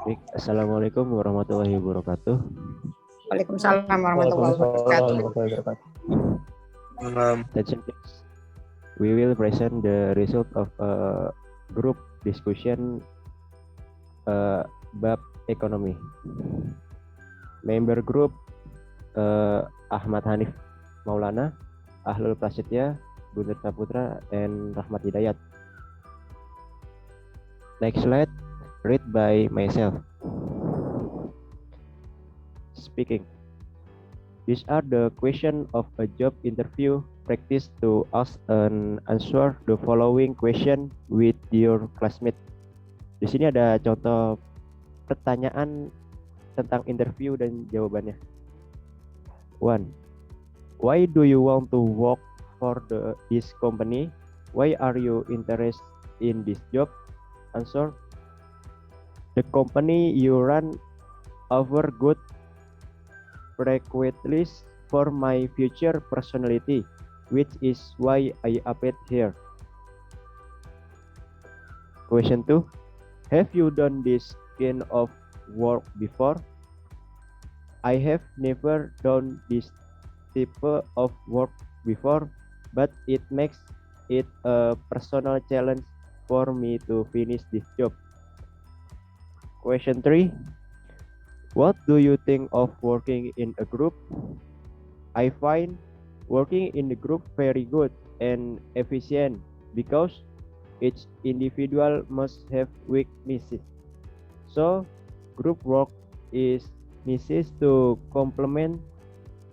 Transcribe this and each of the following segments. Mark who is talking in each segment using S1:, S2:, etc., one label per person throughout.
S1: Baik, Assalamualaikum warahmatullahi wabarakatuh.
S2: Waalaikumsalam warahmatullahi
S3: Waalaikumsalam
S2: wabarakatuh.
S3: warahmatullahi wabarakatuh.
S1: Attention please. We will present the result of a group discussion bab ekonomi. Member group Ahmad Hanif Maulana, Ahlul Prasetya, Guntur Saputra, and Rahmat Hidayat. Next slide, read by myself. Speaking. These are the questions of a job interview. Practice to ask and answer the following question with your classmate. Di sini ada contoh pertanyaan tentang interview dan jawabannya. 1. Why do you want to work for this company? Why are you interested in this job? Answer. The company you run offer good prerequisites for my future personality, which is why I applied here. Question 2. Have you done this kind of work before? I have never done this type of work before, but it makes it a personal challenge for me to finish this job. Question 3. What do you think of working in a group? I find working in the group very good and efficient because each individual must have weaknesses. So, group work is necessary to complement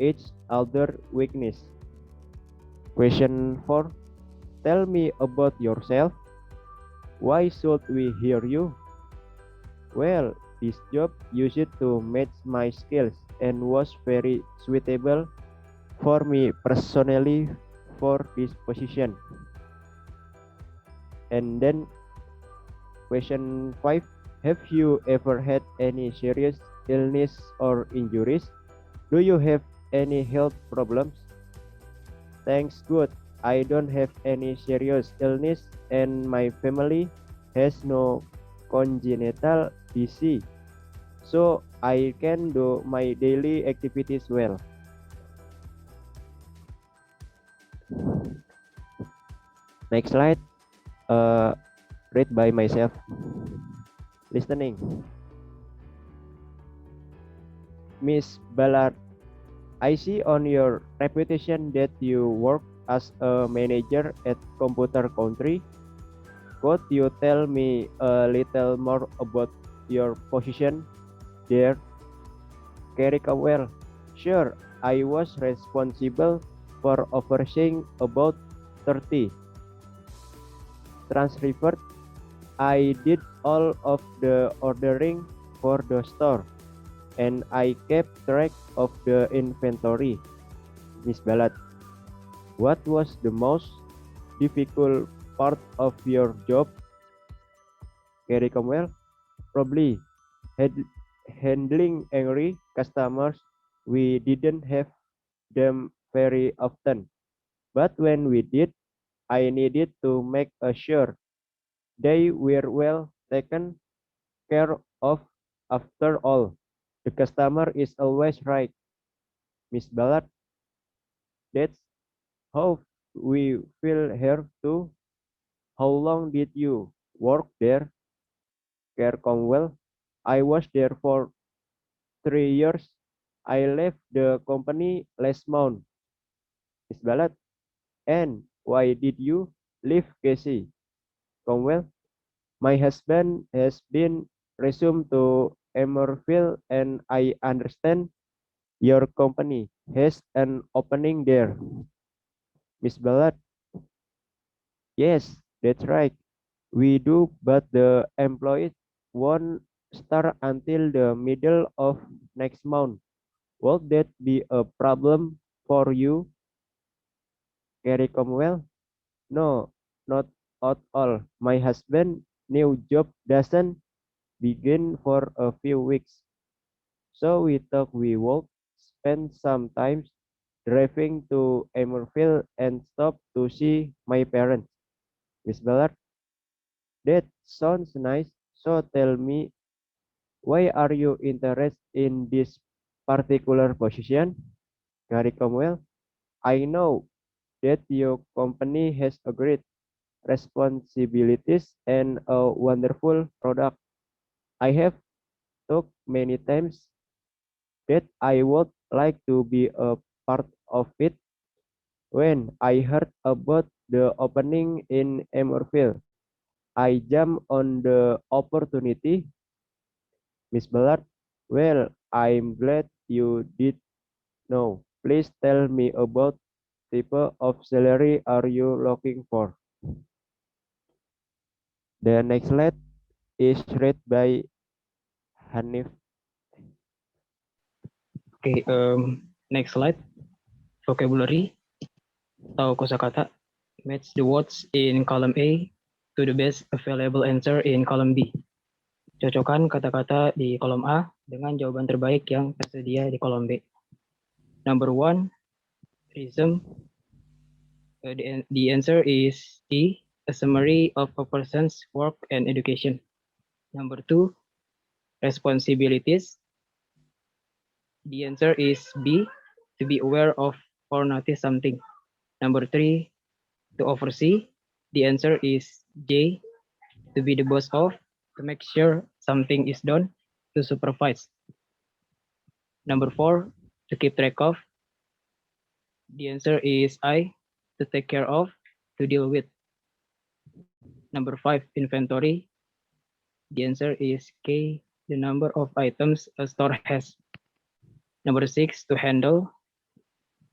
S1: each other's weakness. Question 4. Tell me about yourself. Why should we hear you? Well, this job used to match my skills and was very suitable for me personally for this position. And then question 5. Have you ever had any serious illness or injuries? Do you have any health problems? Thanks good. I don't have any serious illness and my family has no congenital disease, so I can do my daily activities well. Next slide, read by myself. Listening. Miss Ballard, I see on your reputation that you work as a manager at Computer Country. Could you tell me a little more about your position there? Carrie Cowell. Sure, I was responsible for overseeing about 30 transcripts. I did all of the ordering for the store, and I kept track of the inventory. Miss Ballard, what was the most difficult part of your job? Carrie Cromwell, probably handling angry customers. We didn't have them very often, but when we did, I needed to make sure they were well taken care of. After all, the customer is always right. Miss Ballard, that's how we feel here too. How long did you work there? Care Conwell, I was there for 3 years. I left the company last month. Miss Ballard, and why did you leave Casey? Conwell, my husband has been resumed to Emerville and I understand your company has an opening there. Miss Ballard, yes, that's right. We do, but the employees won't start until the middle of next month. Will that be a problem for you, Gary Cromwell? No, not at all. My husband's new job doesn't begin for a few weeks. So we thought we would spend some time driving to Emerville and stop to see my parents. Miss Ballard, that sounds nice. So tell me Why are you interested in this particular position? Gary Cromwell, I know that your company has a great responsibilities and a wonderful product. I have talked many times that I would like to be a part of it. When I heard about the opening in Emerville, I jumped on the opportunity. Miss Ballard, well, I'm glad you did know. Please tell me about type of salary are you looking for? The next slide is read by Hanif.
S3: Okay, next slide. Vocabulary atau kosakata. Match the words in column A to the best available answer in column B. Cocokkan kata-kata di kolom A dengan jawaban terbaik yang tersedia di kolom B. Number 1, resume. The answer is E, a summary of a person's work and education. Number 2, responsibilities. The answer is B, to be aware of or notice something. Number 3, to oversee. The answer is J, to be the boss of, to make sure something is done, to supervise. Number 4, to keep track of. The answer is I, to take care of, to deal with. Number 5, inventory. The answer is K, the number of items a store has. Number 6, to handle.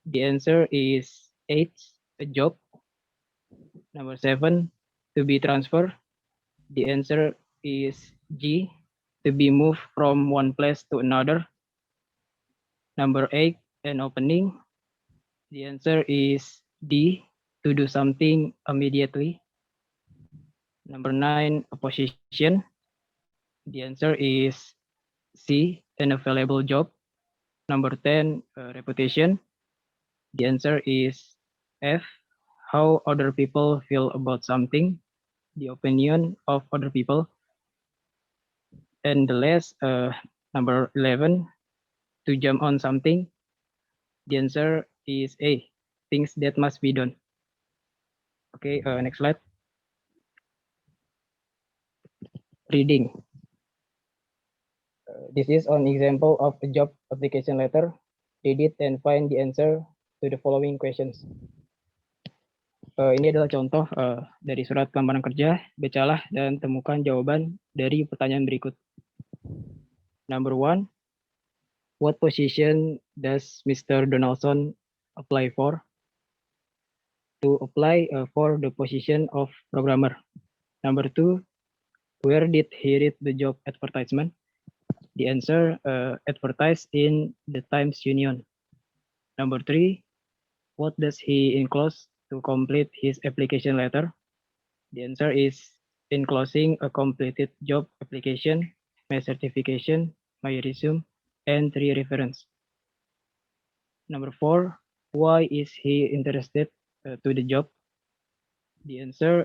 S3: The answer is H, a job. Number 7, to be transferred. The answer is G, to be moved from one place to another. Number 8, an opening. The answer is D, to do something immediately. Number 9, a position. The answer is C, an available job. Number 10, reputation. The answer is F, how other people feel about something, the opinion of other people. And the last, number 11, to jump on something. The answer is A, things that must be done. Okay, next slide. Reading. This is an example of a job application letter. Read it and find the answer to the following questions. Ini adalah contoh dari surat lamaran kerja. Bacalah dan temukan jawaban dari pertanyaan berikut. Number 1, what position does Mr. Donaldson apply for? To apply for the position of programmer. Number 2, where did he read the job advertisement? The answer, advertised in the Times Union. Number 3, what does he enclose to complete his application letter? The answer is enclosing a completed job application, my certification, my resume, and 3 reference. Number 4, why is he interested to the job? The answer,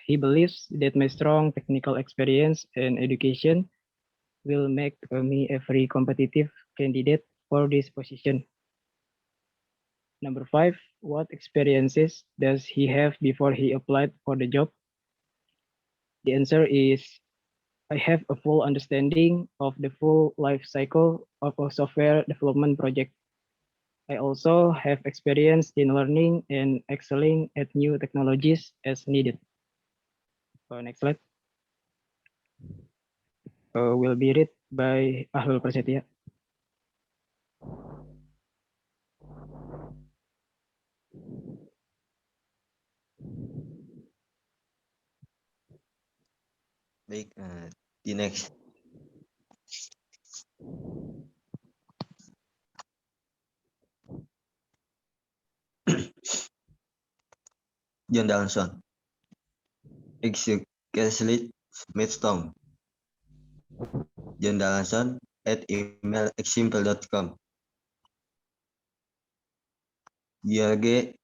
S3: he believes that my strong technical experience and education will make me a very competitive candidate for this position. Number 5, what experiences does he have before he applied for the job? The answer is, I have a full understanding of the full life cycle of a software development project. I also have experience in learning and excelling at new technologies as needed. Next slide. Will be read by Ahlul Prasetya.
S4: Baik, di next. John Donaldson, Executive Midstone. John Donaldson at emailexample.com. Diage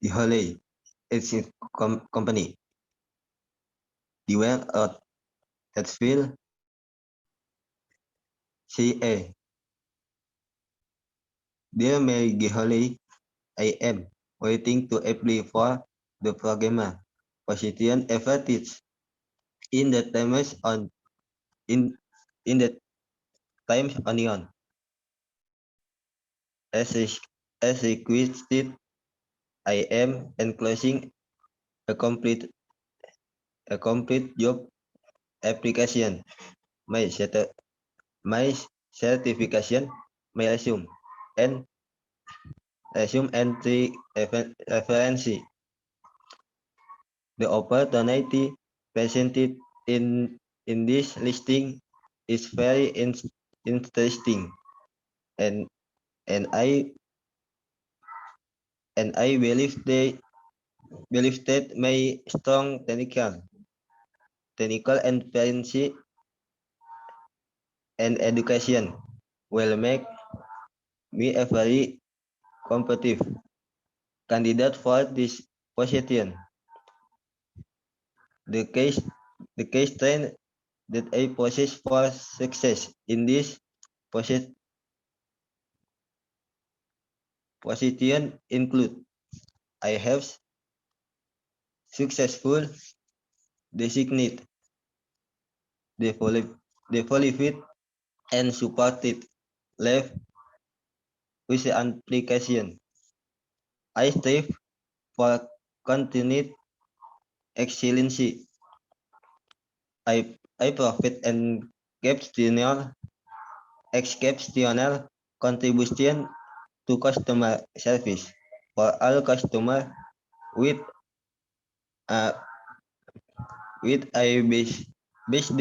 S4: Diholey, it's company. Dwell at Hatfield, CA. Dear Maggie Holly, I am waiting to apply for the programmer position advertised in the Times on in the Times Onion. As requested, I am enclosing a complete job application, my certification, my resume and reference. The opportunity presented in this listing is very interesting, and I believe that my strong technical and fancy and education will make me a very competitive candidate for this position. The case strength that I possess for success in this position include: I have successful designate developed and supported life with application. I strive for continued excellency. I profit and exceptional contribution to customer service for all customers with a base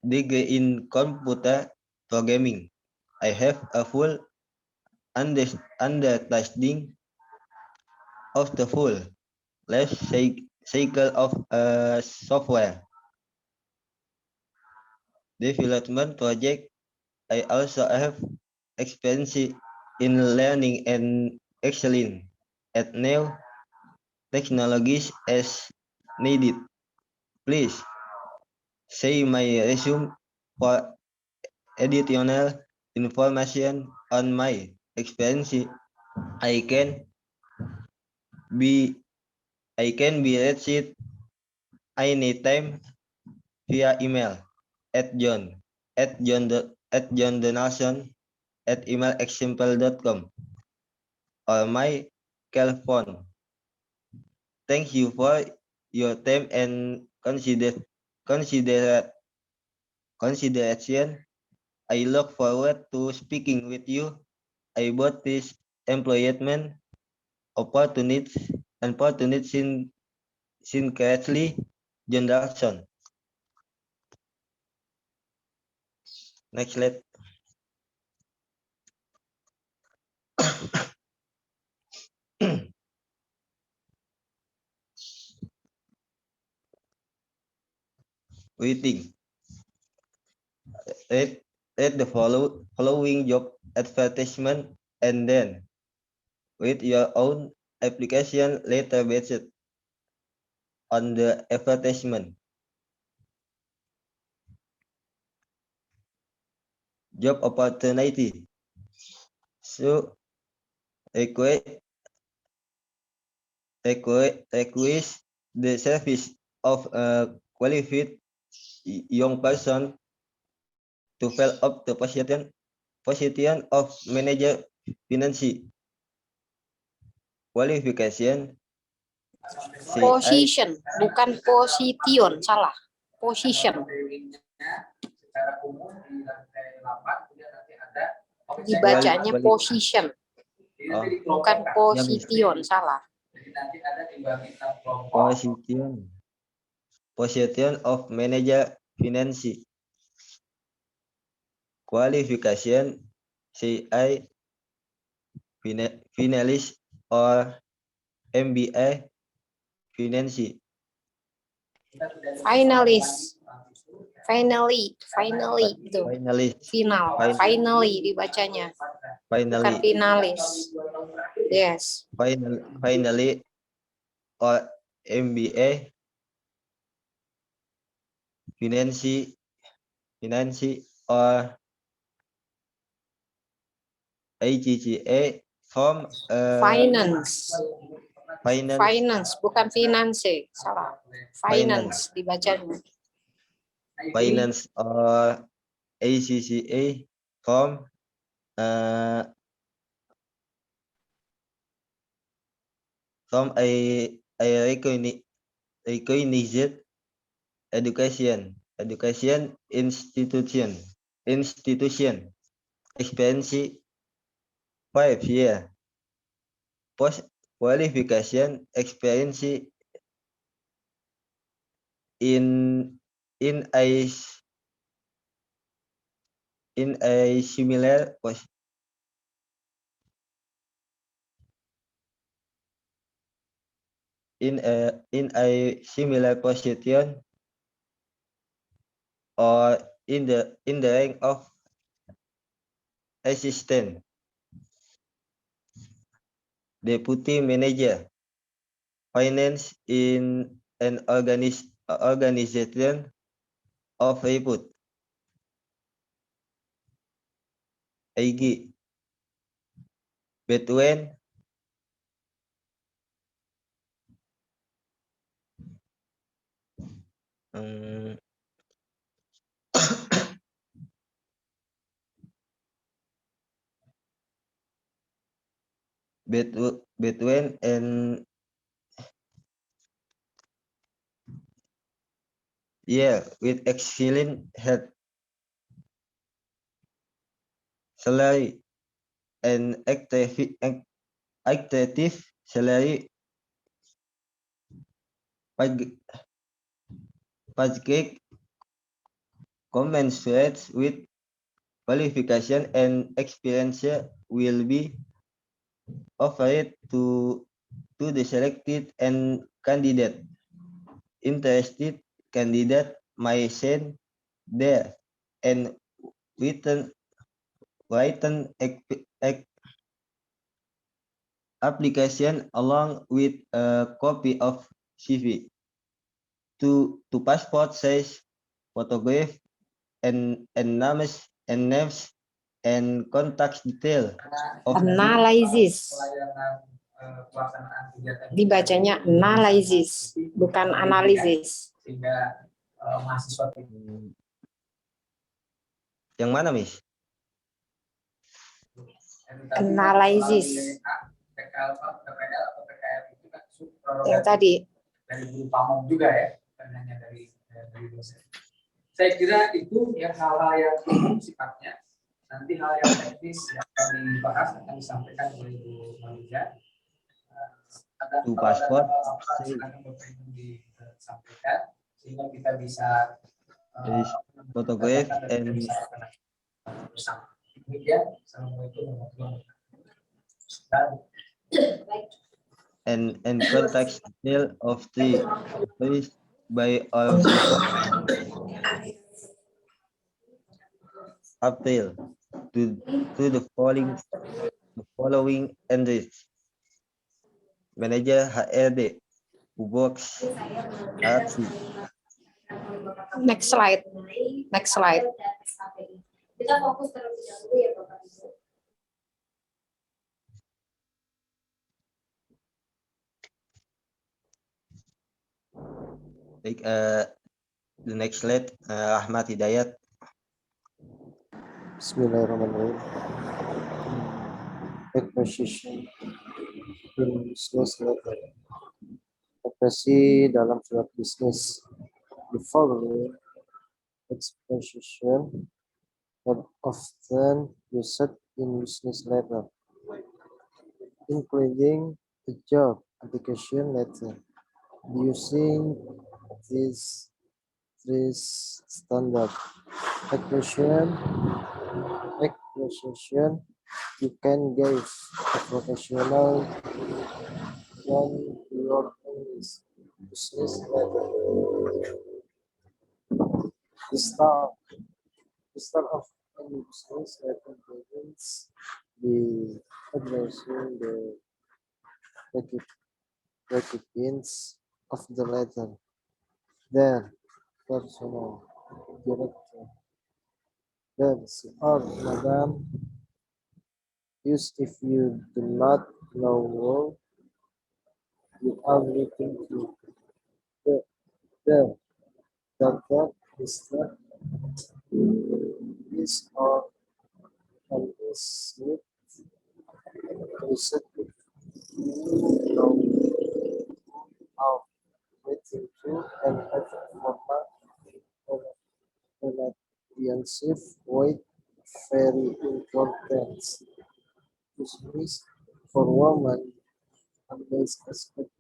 S4: degree in computer programming. I have a full understanding of the full life cycle of a software development project. I also have experience in learning and excelling at new technologies as needed. Please see my resume for additional information on my experience. I can be reached anytime via email at johndonaldson@emailexample.com or my cell phone. Thank you for your time and consideration. I look forward to speaking with you about this employment opportunities sincerely, John Dawson. Next slide. Waiting. Read the following job advertisement and then read your own application letter based on the advertisement. Job opportunity. So request the service of a qualified young person to fill up the position of manager finance. Qualification CI
S2: Position, bukan position, salah. Position. Dibacanya position, bukan position, salah.
S4: position of manager finance. Qualification CI finalist or MBA finance.
S2: Finalist. Finally itu.
S4: Finalist.
S2: Finally dibacanya. Bukan finalis. Yes.
S4: Finally or MBA finance or IGCA from
S2: Finance.
S4: finance
S2: Finance, bukan finance. Salah.
S4: Finance.
S2: Finance dibacanya.
S4: finance or ACCA from a recognized education institution experience 5 year post qualification experience in in a similar similar position or in the rank of assistant deputy manager finance in an organization of repute. IG between between and with excellent health salary and active salary package commensurate with qualification and experience will be offered to the selected and candidate. Interested candidate may send their and written application along with a copy of CV to passport size photograph and names and contact detail of
S2: Analysis. Dibacanya analysis, bukan analisis.
S4: yang mana, Miss?
S2: Analysis. Yang tadi.
S5: Dari guru pamong juga ya, bukan hanya dari dosen. Saya kira itu ya hal-hal yang umum sifatnya. Nanti hal yang teknis yang akan dibahas akan disampaikan oleh Bu Malija.
S4: To passport
S5: Silakan Bapak Ibu disampaikan sehingga kita bisa
S4: photograph and
S5: bersama. Demikian. Assalamualaikum warahmatullahi wabarakatuh.
S4: and contact detail of the police by all appeal to the following entries. Manager HRD who works RC.
S2: Next slide. Next slide.
S6: Kita fokus terlebih dahulu ya Bapak Ibu.
S4: Like the next slide, Ahmad Hidayat.
S7: Bismillahirrahmanirrahim. Acquisition in business letter. Ekspresi dalam surat bisnis. The following expression are often used in business letter, including a job application letter. Using these three standard expression, you can give a professional when your English business letter. The start of any business letter begins with addressing the recipients of the letter, their personal director, their or Madam Use if you do not know who you are meeting to. The doctor, Mr. Is or and is with research know how waiting to and effort formal relationship with very important. This means for women, always expect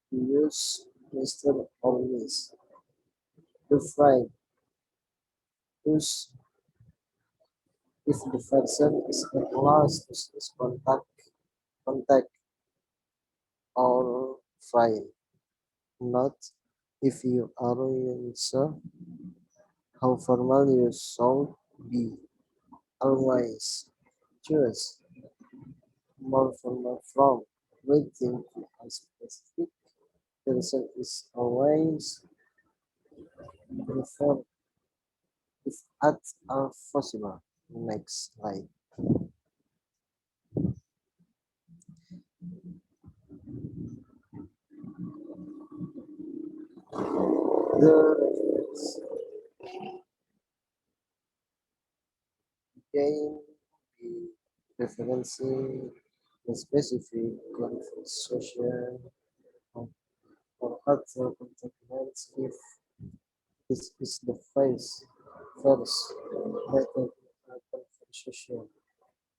S7: to use Mr. or Miss. To find use if the person is at loss to use contact or fine. Not if you are unsure how formal you should be. Always choose more formal from waiting to a specific person is always preferred if at all possible. Next slide. The reference again be referencing a specific conversation or other contexts if this is the first method of conversation.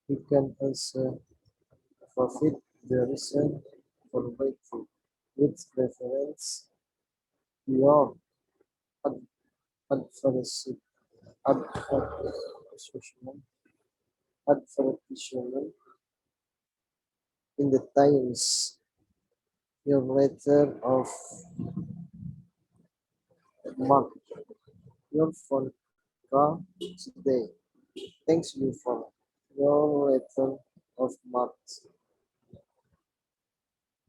S7: You can also forfeit the reason for waiting with reference to your ad- advertisement advertisement advertisement in the Times your letter of mark your phone call today. Thanks you for your letter of mark.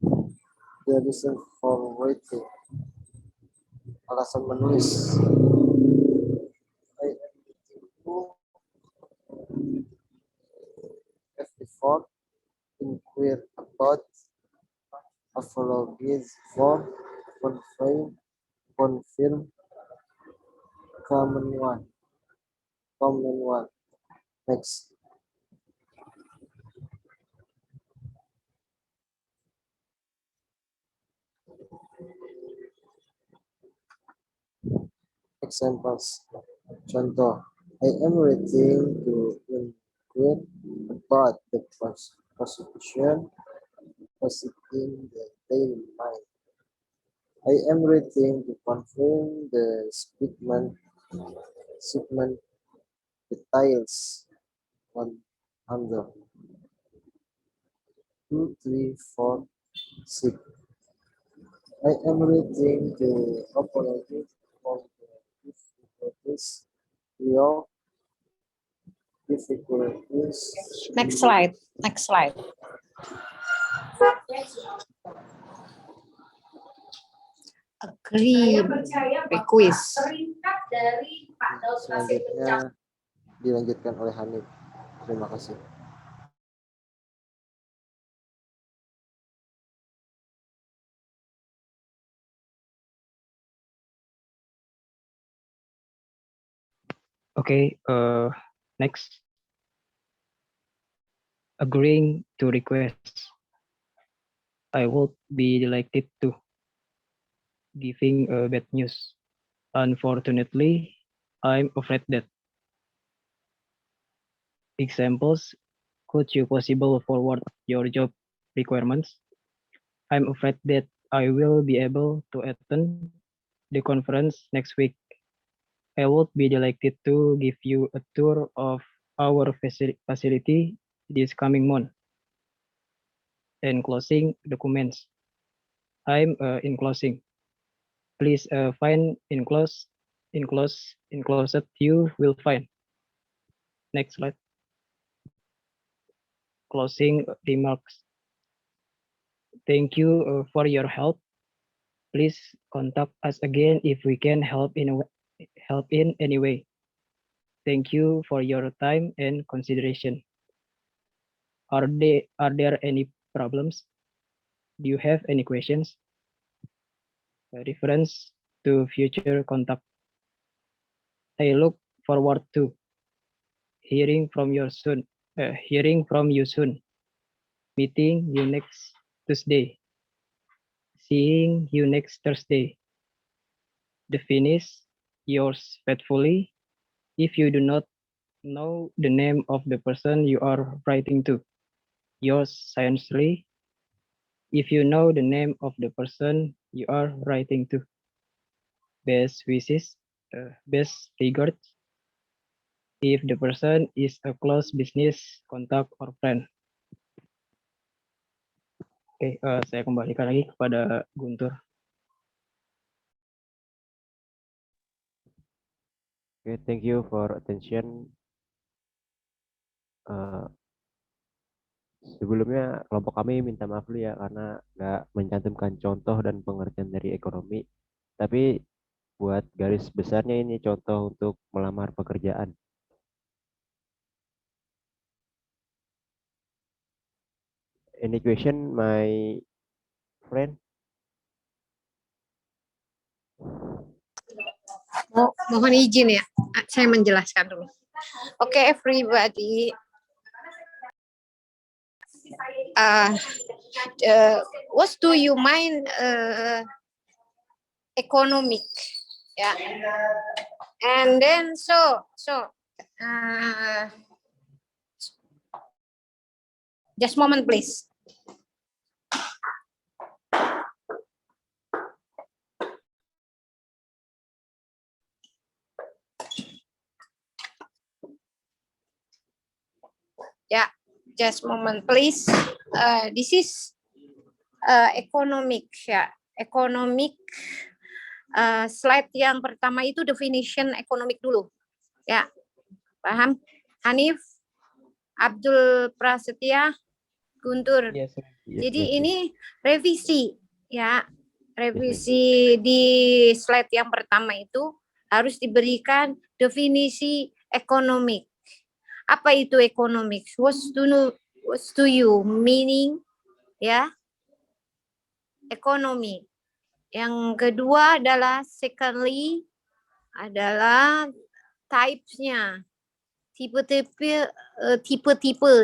S7: The reason for waiting. Alasan menulis. I am waiting to F4 inquire about apologies for confirm common one. Next. Examples. Contoh. I am waiting to inquire about the prosecution in the Daily Mail. I am waiting to confirm the shipment details on under 2, 3, 4, 6. I am waiting to apologize for the difficulties your difficulties.
S2: Next slide. Next slide. Agree. Request.
S6: Singkat dari Pak Daud Nasir
S7: Selanjutnya dilanjutkan oleh Hanif. Terima kasih.
S3: Okay, next. Agreeing to requests. I would be delighted to. Giving bad news. Unfortunately, I'm afraid that. Examples, could you possibly forward your job requirements? I'm afraid that I will be able to attend the conference next week. I would be delighted to give you a tour of our facility this coming month. And closing documents. I'm in closing. Please find enclosed you will find. Next slide. Closing remarks. Thank you for your help. Please contact us again if we can help in any way. Thank you for your time and consideration. Are there any problems? Do you have any questions? Reference to future contact. I look forward to hearing from you soon. Meeting you next Tuesday. Seeing you next Thursday. The finish, yours faithfully. If you do not know the name of the person you are writing to, yours sincerely. If you know the name of the person you are writing to, best wishes, best regards. If the person is a close business contact or friend. Oke, saya kembalikan lagi kepada Guntur.
S1: Okay, thank you for attention. Sebelumnya kelompok kami minta maaf dulu ya karena nggak mencantumkan contoh dan pengertian dari ekonomi. Tapi buat garis besarnya ini contoh untuk melamar pekerjaan. Any question, my friend?
S2: Mohon izin ya, saya menjelaskan dulu. Okay, everybody. What do you mind economic? Yeah. And then just a moment, please. Yeah, just a moment, please. This is economic, ya. Economic. Slide yang pertama itu definition economic dulu, ya. Paham? Hanif, Abdul Prasetya, Guntur.
S3: Yes.
S2: Jadi ini revisi, ya. Revisi di slide yang pertama itu harus diberikan definisi ekonomik. Apa itu economics? What's to you meaning, ya? Ekonomi. Yang kedua adalah secondly adalah types-nya. Tipe-tipe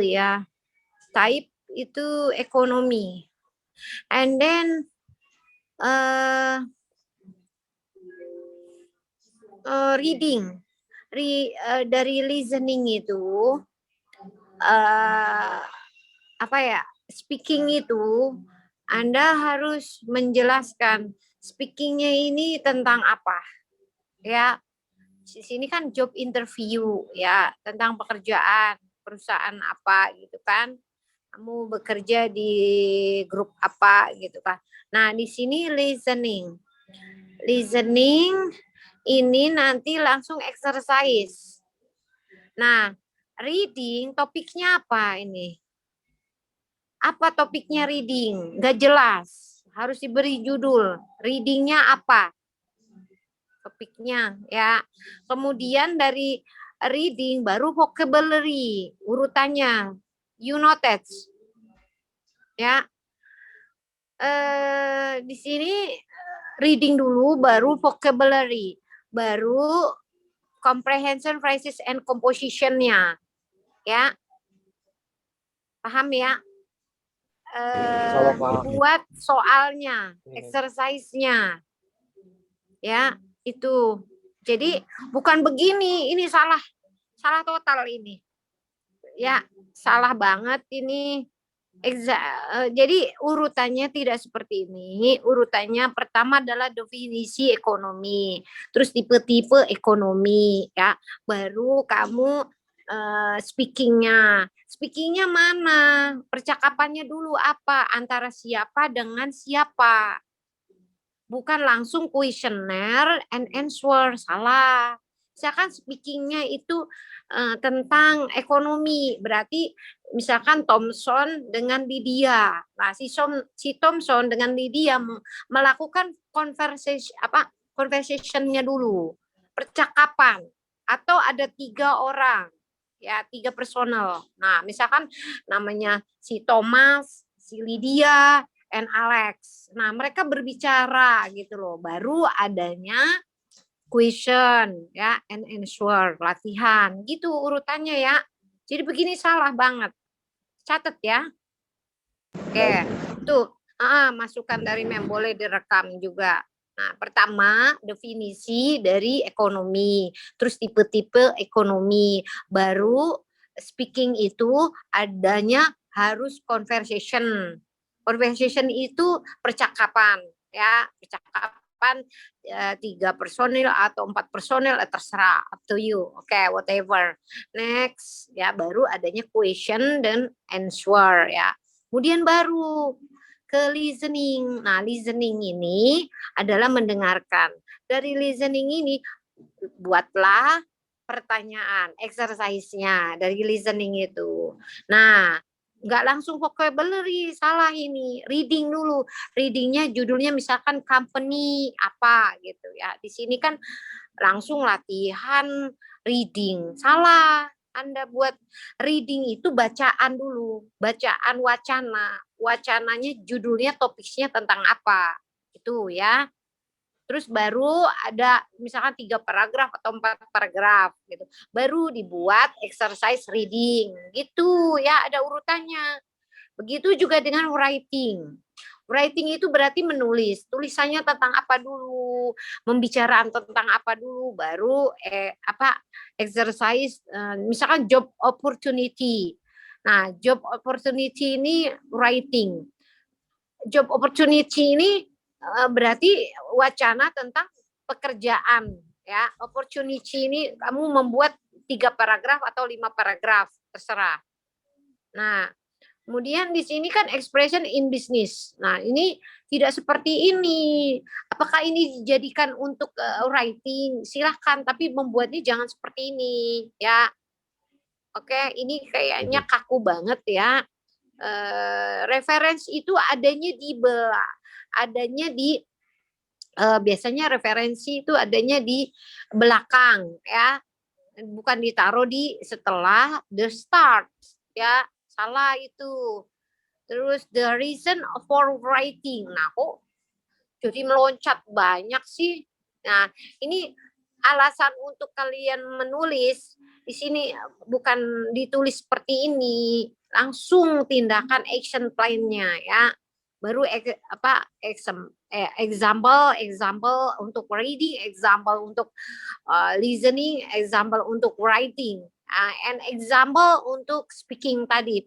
S2: ya. Type itu ekonomi. And then reading. Dari listening itu apa ya, speaking itu Anda harus menjelaskan speakingnya ini tentang apa, ya. Di sini kan job interview, ya, tentang pekerjaan perusahaan apa gitu kan, kamu bekerja di grup apa gitu kan. Nah di sini listening ini nanti langsung exercise. Nah, reading topiknya apa ini? Apa topiknya reading? Nggak jelas. Harus diberi judul. Readingnya apa? Topiknya, ya. Kemudian dari reading baru vocabulary urutannya. You noted, ya. Di sini reading dulu, baru vocabulary. Baru comprehension, phrases, and composition-nya, ya. Paham ya? Buat soalnya, exercise-nya, ya, itu. Jadi bukan begini, ini salah total ini, ya, salah banget ini. Jadi urutannya tidak seperti ini. Urutannya pertama adalah definisi ekonomi, terus tipe-tipe ekonomi, ya. Baru kamu speakingnya mana, percakapannya dulu apa, antara siapa dengan siapa, bukan langsung questionnaire and answer, salah. Misalkan speakingnya itu tentang ekonomi, berarti misalkan Thomson dengan Lydia. Nah, si Thomson dengan Lydia melakukan conversation-nya dulu, percakapan, atau ada 3 orang, ya, 3 personal. Nah, misalkan namanya si Thomas, si Lydia, and Alex. Nah, mereka berbicara gitu loh. Baru adanya question ya, and answer, latihan. Gitu urutannya ya. Jadi begini salah banget. Catat ya. Oke, tuh masukan dari Mem boleh direkam juga. Nah, pertama definisi dari ekonomi, terus tipe-tipe ekonomi. Baru speaking itu adanya harus conversation. Conversation itu percakapan, ya, percakapan 3 personil atau 4 personil, terserah, up to you. Oke, whatever. Next, ya, baru adanya question dan answer ya. Kemudian baru ke listening. Nah, listening ini adalah mendengarkan. Dari listening ini buatlah pertanyaan, exercise-nya dari listening itu. Nah, nggak langsung vocabulary, salah ini. Reading dulu. Readingnya judulnya misalkan company apa gitu ya. Di sini kan langsung latihan reading. Salah. Anda buat reading itu bacaan dulu, bacaan wacana. Wacananya judulnya topiknya tentang apa. Itu ya. Terus baru ada misalkan 3 paragraf atau 4 paragraf gitu. Baru dibuat exercise reading gitu ya, ada urutannya. Begitu juga dengan writing. Writing itu berarti menulis. Tulisannya tentang apa dulu, membicarakan tentang apa dulu, baru exercise misalkan job opportunity. Nah, job opportunity ini writing. Job opportunity ini berarti wacana tentang pekerjaan ya. Opportunity ini kamu membuat 3 paragraf atau 5 paragraf, terserah. Nah, kemudian di sini kan expression in business. Nah, ini tidak seperti ini. Apakah ini dijadikan untuk writing? Silahkan, tapi membuatnya jangan seperti ini, ya. Oke, ini kayaknya kaku banget ya. Reference itu adanya di biasanya referensi itu adanya di belakang, ya. Bukan ditaruh di setelah the start, ya. Salah itu. Terus the reason for writing. Nah, kok jadi meloncat banyak sih. Nah, ini alasan untuk kalian menulis di sini bukan ditulis seperti ini, langsung tindakan action plan-nya ya. Baru example untuk reading, example untuk listening, example untuk writing, and example untuk speaking tadi.